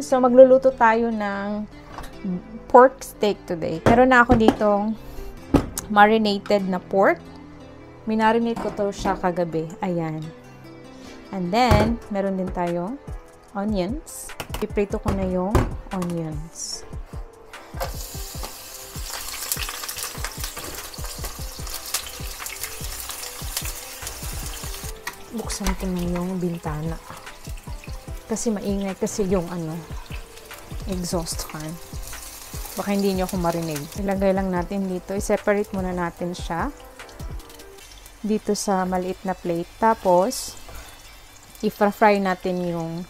So, magluluto tayo ng pork steak today. Meron na ako ditong marinated na pork. Minarinate ko to siya kagabi. Ayan. And then, meron din tayong onions. Iprito ko na yung onions. Buksan ko na yung bintana. Kasi maingay kasi yung exhaust fan. Baka hindi nyo ako marinig. Ilagay lang natin dito. I-separate muna natin siya. Dito sa maliit na plate. Tapos, i-fry natin yung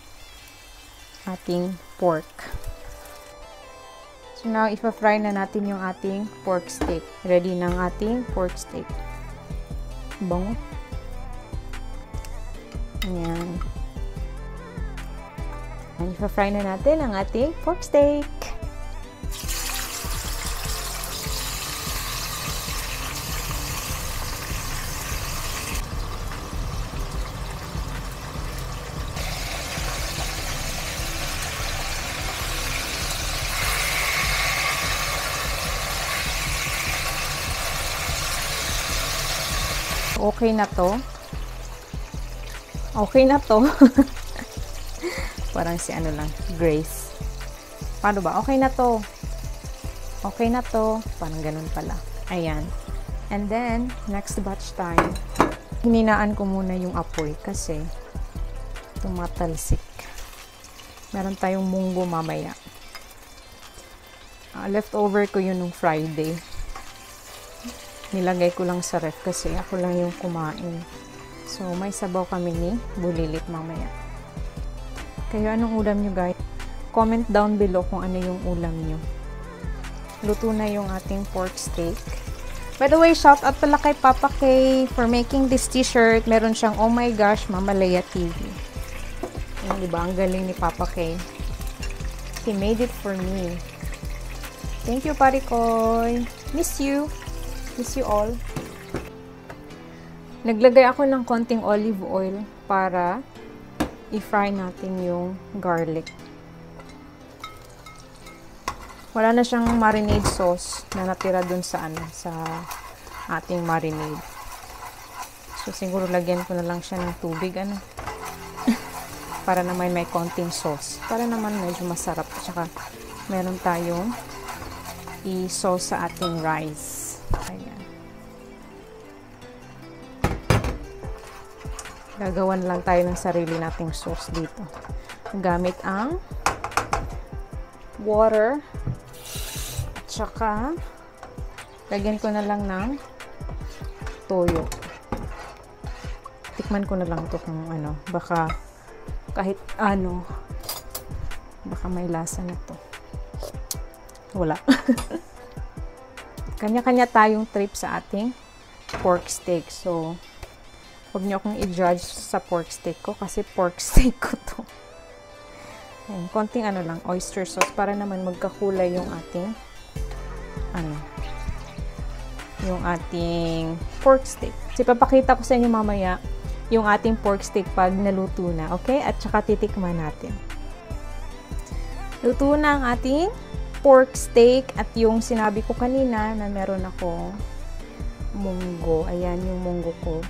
ating pork. So now, i-fry na natin yung ating pork steak. Ready ng ating pork steak. Bango. Ayan. I-fry na natin ang ating pork steak. Okay na to. Okay na to. Parang si Grace. Paano ba? Okay na to. Okay na to. Parang ganun pala. Ayan. And then, next batch tayo. Hininaan ko muna yung apoy kasi tumatalsik. Meron tayong munggo mamaya. Leftover ko yun nung Friday. Nilagay ko lang sa ref kasi ako lang yung kumain. So, may sabaw kami ni Bulilit mamaya. Kayo, anong ulam nyo guys? Comment down below kung ano yung ulam nyo. Luto na yung ating pork steak. By the way, shout out pala kay Papa K for making this t-shirt. Meron siyang Oh My Gosh, Mama Leia TV. Ayan, diba? Ang galing ni Papa K. He made it for me. Thank you, Parikoy. Miss you. Miss you all. Naglagay ako ng konting olive oil para i-fry natin yung garlic. Wala na siyang marinade sauce na natira dun sa sa ating marinade. So, siguro lagyan ko na lang siya ng tubig, para naman may konting sauce. Para naman medyo masarap. Tsaka, meron tayong i-sauce sa ating rice. Ayan. Gagawan lang tayo ng sarili nating sauce dito. Gamit ang water. At saka, lagyan ko na lang ng toyo. Tikman ko na lang ito kung baka kahit baka may lasa na to. Wala. Kanya-kanya tayong trip sa ating pork steak. So, huwag niyo akong i-judge sa pork steak ko kasi pork steak ko to. Ayan, konting lang, oyster sauce para naman magkakulay yung ating yung ating pork steak. So, ipapakita ko sa inyo mamaya yung ating pork steak pag naluto na, okay? At saka titikman natin. Luto na ang ating pork steak at yung sinabi ko kanina na meron akong munggo. Ayan yung munggo ko.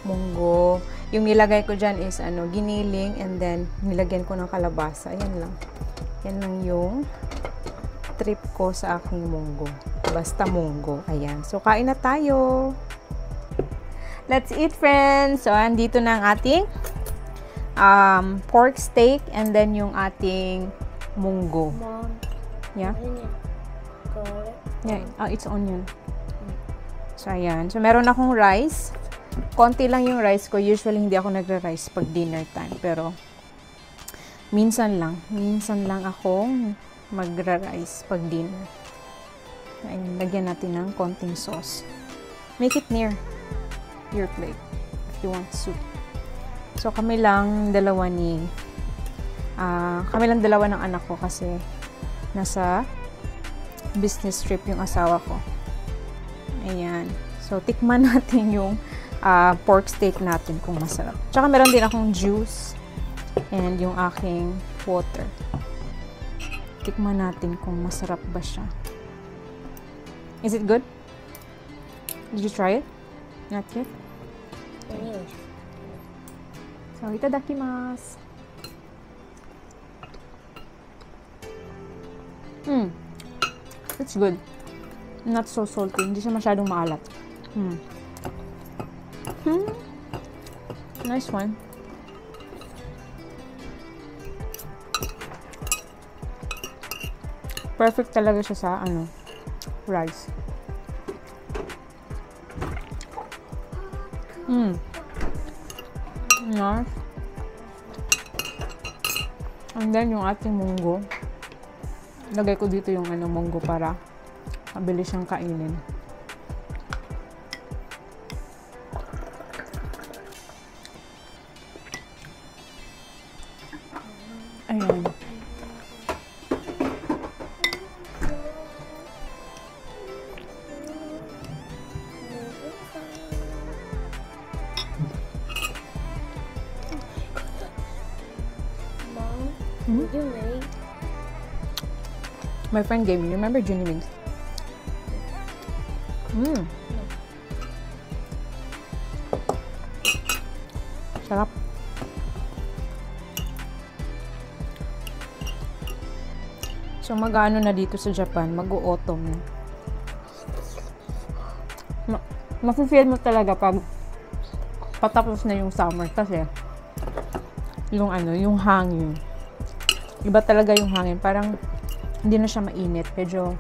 Munggo. Yung nilagay ko dyan is giniling and then nilagyan ko ng kalabasa. Ayan lang. Yan lang yung trip ko sa aking munggo. Basta munggo. Ayan. So, kain na tayo. Let's eat, friends. So, andito na ang ating pork steak and then yung ating munggo. Mom. Yeah? Garlic. Yeah. It's onion. So, ayan. So, meron akong rice. Konti lang yung rice ko. Usually, hindi ako nagra-rice pag dinner time. Pero, minsan lang. Minsan lang akong magra-rice pag dinner. Ayun, lagyan natin ng konting sauce. Make it near your plate if you want soup. So, kami lang dalawa ng anak ko kasi nasa business trip yung asawa ko. Ayan. So, tikman natin yung pork steak natin kung masarap. Tsaka meron din akong juice. and yung aking water. Tikman natin kung masarap ba siya. Is it good? Did you try it? Not yet? Anyways. So, itadakimasu. It's good. Not so salty. Hindi siya masyadong maalat. Nice one. Perfect talaga siya sa rice. Nice. And then yung ating munggo. Lagay ko dito yung munggo para mabilis siyang kainin. Ayan. Mom, did you make? My friend gave me. Remember Junie Mings? Sarap. So, mag-ano na dito sa Japan, mag-autumn. Mafe-feel mo talaga pag patapos na yung summer kasi yung yung hangin. Iba talaga yung hangin. Parang hindi na siya mainit. Medyo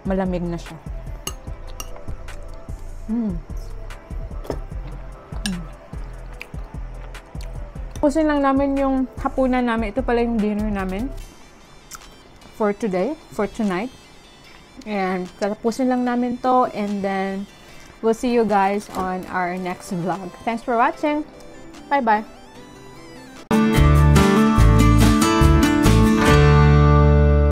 malamig na siya. Tapusin lang namin yung hapunan namin. Ito pala yung dinner namin for today, for tonight. And tapusin lang namin to, and then we'll see you guys on our next vlog. Thanks for watching. Bye-bye.